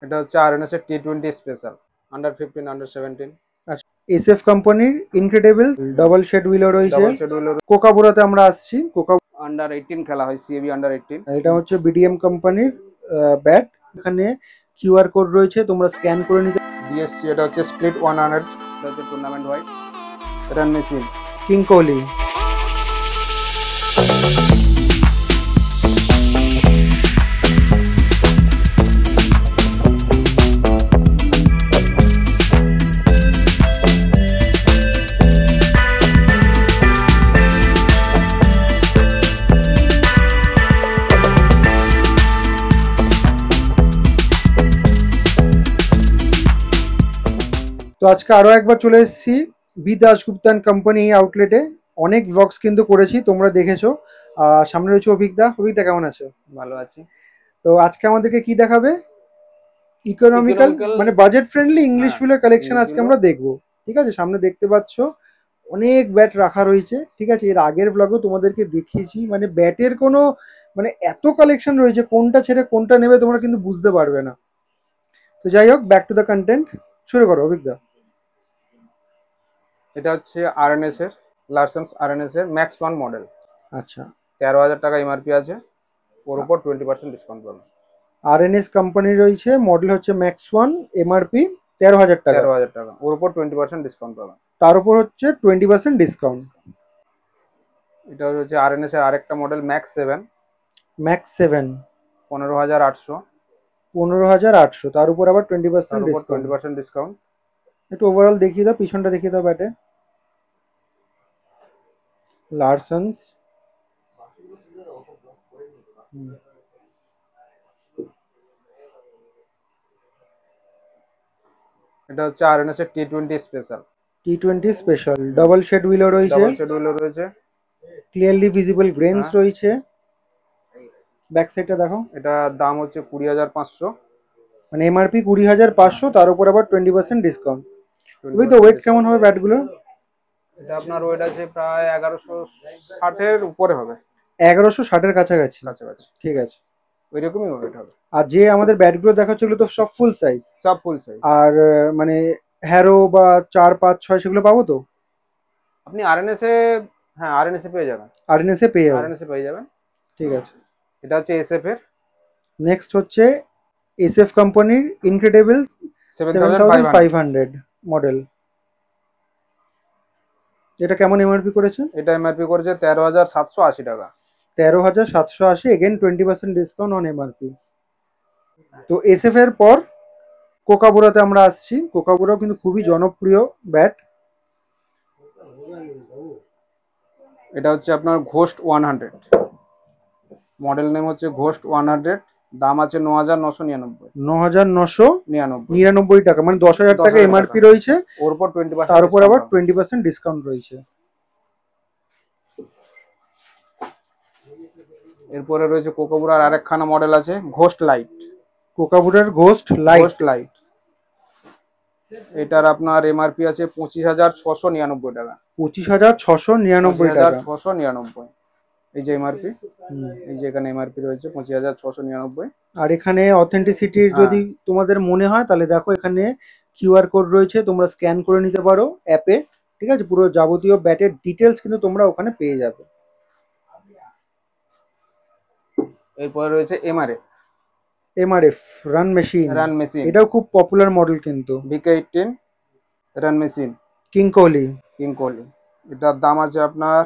এটা হচ্ছে আরএনএস এর টি20 স্পেশাল আন্ডার 15 আন্ডার 17 আচ্ছা, এসএফ কোম্পানির ইনক্রেডিবল ডাবল শেড হুইলও রয়েছে। ডাবল শেড হুইল কোকাবুরাতে আমরা আসছি। আন্ডার 18 খেলা হয়, সিএবি আন্ডার 18। এটা হচ্ছে বিডিএম কোম্পানির ব্যাট। এখানে কিউআর কোড রয়েছে, তোমরা স্ক্যান করে নিতে। ডিএসসি এটা হচ্ছে স্প্লিট 100, এটা হচ্ছে tournament white run machine king Kohli. তো আজকে আরো একবার চলে এসেছি বি দাশগুপ্তান কোম্পানি আউটলেটে। অনেক ব্লগস কিন্তু করেছি, তোমরা দেখেছো। সামনে রয়েছে অভিজ্ঞতা। অভিজ্ঞতা কেমন আছো? ভালো আছে। তো আজকে আমাদেরকে কি দেখাবে? ইকোনমিক্যাল মানে বাজেট ফ্রেন্ডলি ইংলিশ হুইলের কালেকশন আজকে আমরা দেখবো। ঠিক আছে, সামনে দেখতে পাচ্ছ অনেক ব্যাট রাখা রয়েছে। ঠিক আছে, এর আগের ব্লগেও তোমাদেরকে দেখিয়েছি, মানে ব্যাটের কোনো মানে এত কালেকশন রয়েছে, কোনটা ছেড়ে কোনটা নেবে তোমরা কিন্তু বুঝতে পারবে না। তো যাই হোক, ব্যাক টু দ্য কন্টেন্ট, শুরু করো অভিজ্ঞতা। এটা হচ্ছে আরএনএস এর লার্সেন্স আরএনএস এর ম্যাক্স 1 মডেল। আচ্ছা, 13,000 টাকা এমআরপি আছে, ওর উপর 20% ডিসকাউন্ট পাবেন। আরএনএস কোম্পানি রয়েছে, মডেল হচ্ছে ম্যাক্স 1, এমআরপি 13,000 টাকা। 13,000 টাকা, ওর উপর 20% ডিসকাউন্ট পাবেন। তার উপর হচ্ছে 20% ডিসকাউন্ট। এটা হচ্ছে আরএনএস এর আরেকটা মডেল ম্যাক্স 7, ম্যাক্স 7 15,800, 15,800, তার উপর আবার 20% তার উপর ডিসকাউন্ট। 20% ডিসকাউন্ট। একটু ওভারঅল দেখিয়ে দাও, পিছনটা দেখিয়ে দাও ব্যাটে। লার্সেন্স এটা হচ্ছে আরএনএস এর T20 special T20 special double shade হুইলও রয়েছে, ডাবল শেড হুইল রয়েছে, ক্লিয়ারলি ভিজিবল গ্রেনস রয়েছে। ব্যাক সাইডটা দেখো। এটা দাম হচ্ছে 20,500, মানে এমআরপি 20,500, তার উপর আবার 20% ডিসকাউন্ট। তুমি তো ওয়েট কেমন হবে ব্যাটগুলো? এটা আপনার ওয়েট আছে প্রায় 1160 এর উপরে হবে, 1160 এর কাছাকাছি। কাছাকাছি। ঠিক আছে, ওইরকমই ওয়েট হবে। আর যে আমাদের ব্যাটগুলো দেখাচ্ছে ওগুলো তো সব ফুল সাইজ। সব ফুল সাইজ। আর মানে হ্যারো বা 4, 5, 6 সেগুলো পাবো তো? আপনি আরএনএস এ, হ্যাঁ আরএনএস এ পেয়ে যাবেন, আরএনএস এ পেয়ে যাবো। আরএনএস এ পেয়ে যাবেন। ঠিক আছে, এটা হচ্ছে এসএফ এর। নেক্সট হচ্ছে এসএফ কোম্পানির ইনক্রেডিবল 7500 মডেল। এটা কেমন এমআরপি করেছে? এটা এমআরপি করেছে 13,780 টাকা। 13,780, এগেন 20% ডিসকাউন্ট অন এমআরপি। তো এসএফ এর পর কোকাবুরাতে আমরা আসছি। কোকাবুরাও কিন্তু খুবই জনপ্রিয় ব্যাট। এটা হচ্ছে আপনার ঘোস্ট 100, মডেল নেম হচ্ছে ঘোস্ট 100, দাম আছে 9,999। 9,999 টাকা, মানে 10,000 টাকা এমআরপি রয়েছে, ওর উপর 20%, তার উপর আবার 20% ডিসকাউন্ট রয়েছে। এরপরে রয়েছে কোকাবুরার আরেকখানা মডেল আছে ঘোস্ট লাইট। কোকাবুরার ঘোস্ট লাইট, এটার আপনার এমআরপি আছে 25,699 টাকা। 25,699 টাকা। 25,699, এই যে এমআরপি, এই যে এখানে এমআরপি রয়েছে 25,699। আর এখানে অথেন্টিসিটির যদি তোমাদের মনে হয় তাহলে দেখো, এখানে কিউআর কোড রয়েছে, তোমরা স্ক্যান করে নিতে পারো অ্যাপে। ঠিক আছে, পুরো যাবতীয় ব্যাটের ডিটেলস কিন্তু তোমরা ওখানে পেয়ে যাবে। এরপরে রয়েছে এমআরএফ রান মেশিন, এটাও খুব পপুলার মডেল কিন্তু। VK18 run machine king Kohli. এটার দাম আছে আপনার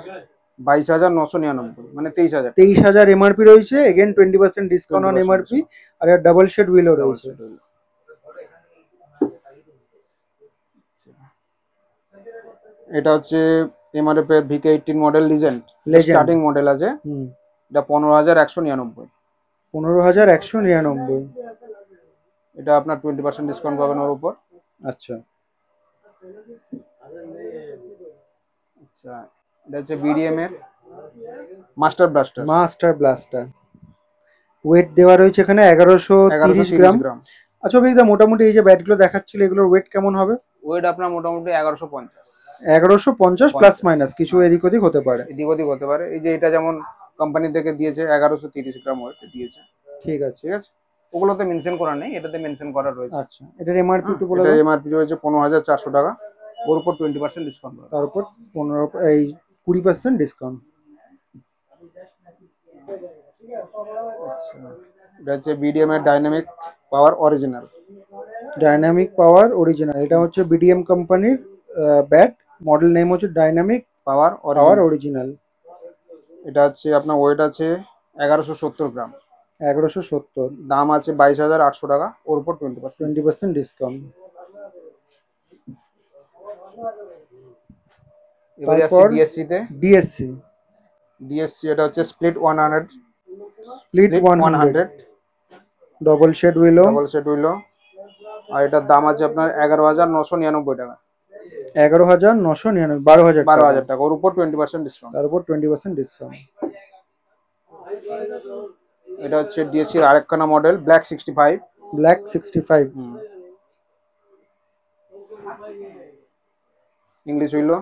22,999, মানে 23,000। 23,000 এমআরপি রয়েছে, এগেন 20% ডিসকাউন্ট অন এমআরপি। আর এর ডাবল শেড হুইলও রয়েছে। এটা হচ্ছে এমআরএফ এর VK18 model legend, starting model আছে। এটা 15,199। 15,199। এটা আপনার 20% ডিসকাউন্ট পাবেন ওর উপর। আচ্ছা, এটা হচ্ছে বিডিএম এর মাস্টার ব্লাস্টার। ওয়েট দেওয়া রয়েছে এখানে 1130 গ্রাম। আচ্ছা অভিজ্ঞতা, মোটামুটি এই যে ব্যাটগুলো দেখাচ্ছিল এগুলোর ওয়েট কেমন হবে? ওয়েট আপনার মোটামুটি 1150। 1150 প্লাস মাইনাস কিছু এদিক ওদিক হতে পারে। এই যে এটা যেমন কোম্পানি থেকে দিয়েছে 1130 গ্রাম ওয়েট দিয়েছে। ঠিক আছে, ওগুলোতে মেনশন করা নেই, এটাতে মেনশন করা রয়েছে। আচ্ছা, এটার এমআরপি একটু বলে এটা দাও। এমআরপি রয়েছে 15,400 টাকা, ওর উপর 20% ডিসকাউন্ট পাবেন। তার উপর 20% ডিসকাউন্ট। এটা হচ্ছে বিডিএম এর ডাইনামিক পাওয়ার অরিজিনাল। ডাইনামিক পাওয়ার অরিজিনাল, এটা হচ্ছে বিডিএম কোম্পানির ব্যাট, মডেল নেম হচ্ছে ডাইনামিক পাওয়ার পাওয়ার অরিজিনাল। এটা হচ্ছে আপনার ওয়েট আছে 1170 গ্রাম, 1170, দাম আছে 22,800 টাকা, ওর উপর 20% ডিসকাউন্ট। এবারে আসছে তারপর ডিএসসি তে। ডিএসসি, ডিএসসি এটা হচ্ছে split 100, split 100 double shade willow, double set willow, আর এটার দাম আছে আপনার 11,999 টাকা, 11,999, 12,000 টাকা, 12,000 টাকা, ওর উপর 20% ডিসকাউন্ট। তার উপর 20% ডিসকাউন্ট। এটা হচ্ছে ডিএসসি এর আরেকখানা model black 65। Black 65, English willow,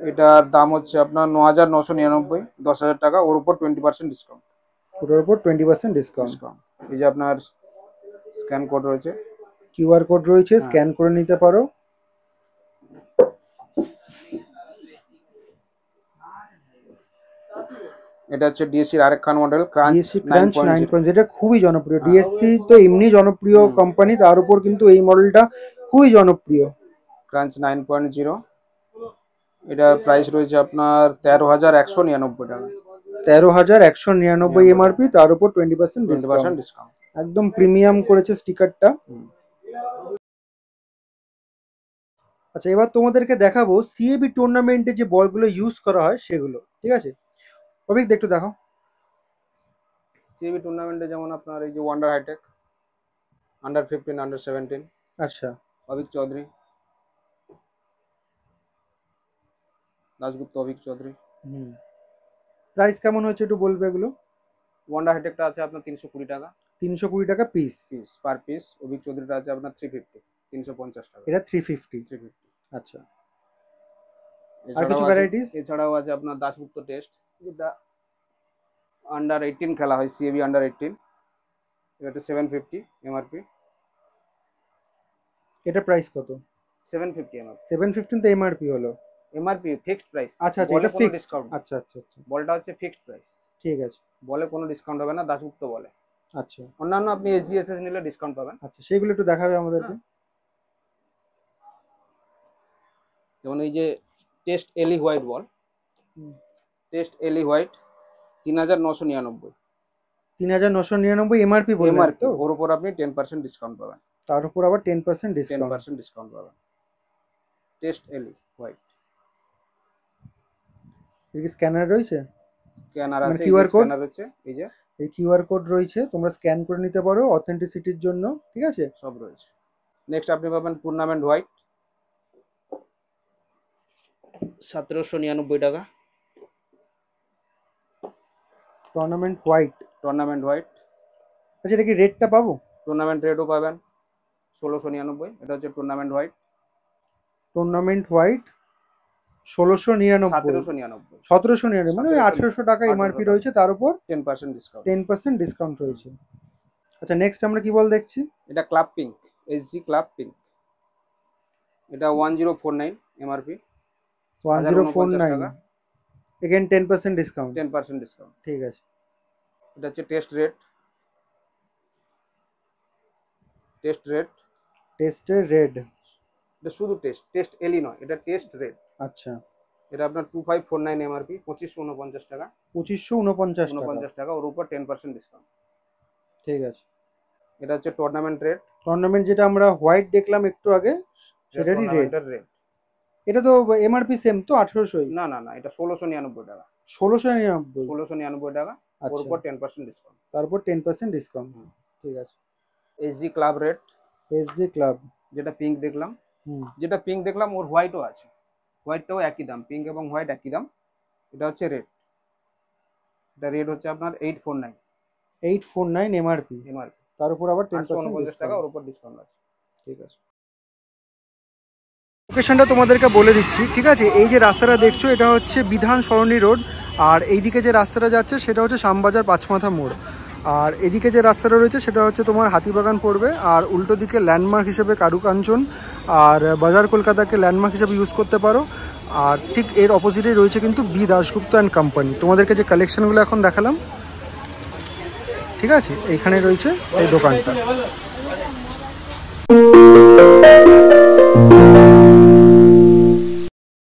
এটার দাম হচ্ছে আপনার 9,999, 10,000 টাকা, ওর উপর 20% ডিসকাউন্ট। ওটার উপর 20% ডিসকাউন্ট। এই যে আপনার স্ক্যান কোড রয়েছে, কিউআর কোড রয়েছে, স্ক্যান করে নিতে পারো। এটা হচ্ছে ডিএসসি এর আরেকখান মডেল ক্রাঞ্চ ডিএসসি ক্রাঞ্চ 9.0। 9.0, যেটা খুবই জনপ্রিয়। ডিএসসি তো এমনি জনপ্রিয় কোম্পানি, তার উপর কিন্তু এই মডেলটা খুবই জনপ্রিয়। ক্রাঞ্চ 9.0, এটা প্রাইস রয়েছে আপনার 13,199 টাকা, 13,199 এমআরপি, তার উপর 20% ডিসকাউন্ট। একদম প্রিমিয়াম করেছে স্টিকারটা। আচ্ছা, এবার তোমাদেরকে দেখাবো সিএবি টুর্নামেন্টে যে বলগুলো ইউজ করা হয় সেগুলো, ঠিক আছে? অভিক একটু দেখো। সিএবি টুর্নামেন্টে যেমন আপনার এই যে ওয়ান্ডার হাইটেক, আন্ডার 15, আন্ডার 17, আচ্ছা, অভিক চৌধুরী, দাশগুপ্ত অভিক চৌধুরী। প্রাইস কেমন হয়েছে একটু বলবে এগুলো? ওয়ান্ডার হাইটেকটা আছে আপনার 320 টাকা, 320 টাকা পিস, পার পিস। অভিক চৌধুরীটা আছে আপনার 350, 350 টাকা, এটা 350। আচ্ছা, আর এছাড়াও কিছু ভ্যারাইটিস? এছাড়াও আছে আপনার দাশগুপ্ত টেস্ট, যেটা আন্ডার 18 খেলা হয়, সিএবি আন্ডার 18, এটা 750 এমআরপি। এটা প্রাইস কত? 750 এমআরপি। 715 তো এমআরপি হলো, এমআরপি ফিক্সড প্রাইস। আচ্ছা আচ্ছা, এটা ফিক্সড ডিসকাউন্ট। আচ্ছা আচ্ছা আচ্ছা, বলটা হচ্ছে ফিক্সড প্রাইস, ঠিক আছে। বলে কোনো ডিসকাউন্ট হবে না, দাশগুপ্ত বলে। আচ্ছা, অন্যান্য আপনি এসজিএসএস নিলে ডিসকাউন্ট পাবেন। আচ্ছা, সেগুলো একটু দেখাবে আমাদেরকে। যেমন এই যে টেস্ট এলি হোয়াইট বল, টেস্ট এলি হোয়াইট 3,999, 3,999 এমআরপি বললেন তো? ওর উপর আপনি 10% ডিসকাউন্ট পাবেন, তার উপর আবার 10% ডিসকাউন্ট। 10% ডিসকাউন্ট পাবেন। টেস্ট এলি হোয়াইট। এর কি স্ক্যানার রয়েছে? স্ক্যানার আছে, কিউআর কোড স্ক্যানার হচ্ছে, এই যে এই কিউআর কোড রয়েছে, তোমরা স্ক্যান করে নিতে পারো অথেন্টিসিটির জন্য, ঠিক আছে? সব রয়েছে। নেক্সট আপনি পাবেন টুর্নামেন্ট হোয়াইট, 1,799 টাকা, টুর্নামেন্ট হোয়াইট। আচ্ছা, এটা কি রেটটা পাবো? টুর্নামেন্ট রেটও পাবেন 1,699, এটা হচ্ছে টুর্নামেন্ট হোয়াইট। টুর্নামেন্ট হোয়াইট 1,699, 1,799, মানে 1,800 টাকা এমআরপি রয়েছে, তার উপর 10% ডিসকাউন্ট রয়েছে। আচ্ছা, নেক্সট আমরা কি বল দেখছি? এটা club pink, SG club pink, এটা 1049 এমআরপি, 1049, এগেন 10% ডিসকাউন্ট, 10% ডিসকাউন্ট, ঠিক আছে। এটা হচ্ছে টেস্টের রেড, এটা শুধু টেস্ট এলি নয়, এটা টেস্ট রেড। আচ্ছা, এটা আপনার 2549 এমআরপি, 2,549 টাকা, 2,549 টাকা, ওর উপর 10% ডিসকাউন্ট, ঠিক আছে। এটা হচ্ছে টুর্নামেন্ট রেড, যেটা আমরা হোয়াইট দেখলাম একটু আগে, সেটারই রেড। এটা তো এমআরপি সেম তো 1,800? না না না, এটা 1,699 টাকা, 1,699 টাকা, ওর উপর 10% ডিসকাউন্ট, তারপর 10% ডিসকাউন্ট, ঠিক আছে। এসজি ক্লাব রেড, যেটা পিঙ্ক দেখলাম, ওর হোয়াইটও আছে, হোয়াইটটাও একই দাম, পিঙ্ক এবং হোয়াইট একই দাম। এটা হচ্ছে রেড, এটা রেড হচ্ছে আপনার 849 এমআরপি, তার উপর আবার 10% টাকা, ওর উপর ডিসকাউন্ট আছে, ঠিক আছে। লোকেশনটা তোমাদেরকে বলে দিচ্ছি, ঠিক আছে? এই যে রাস্তাটা দেখছো, এটা হচ্ছে বিধান সরণি রোড, আর এইদিকে যে রাস্তাটা যাচ্ছে সেটা হচ্ছে শ্যামবাজার পাঁচমাথা মোড়। আর এদিকে যে রাস্তাটা রয়েছে সেটা হচ্ছে তোমার হাতিবাগান পড়বে, আর উল্টো দিকে ল্যান্ডমার্ক হিসেবে কারুকাঞ্চন আর বাজার কলকাতাকে ল্যান্ডমার্ক হিসেবে ইউজ করতে পারো। আর ঠিক এর অপোজিটেই রয়েছে কিন্তু বি দাশগুপ্ত অ্যান্ড কোম্পানি। তোমাদেরকে যে কালেকশনগুলো এখন দেখালাম, ঠিক আছে, এইখানে রয়েছে এই দোকানটা।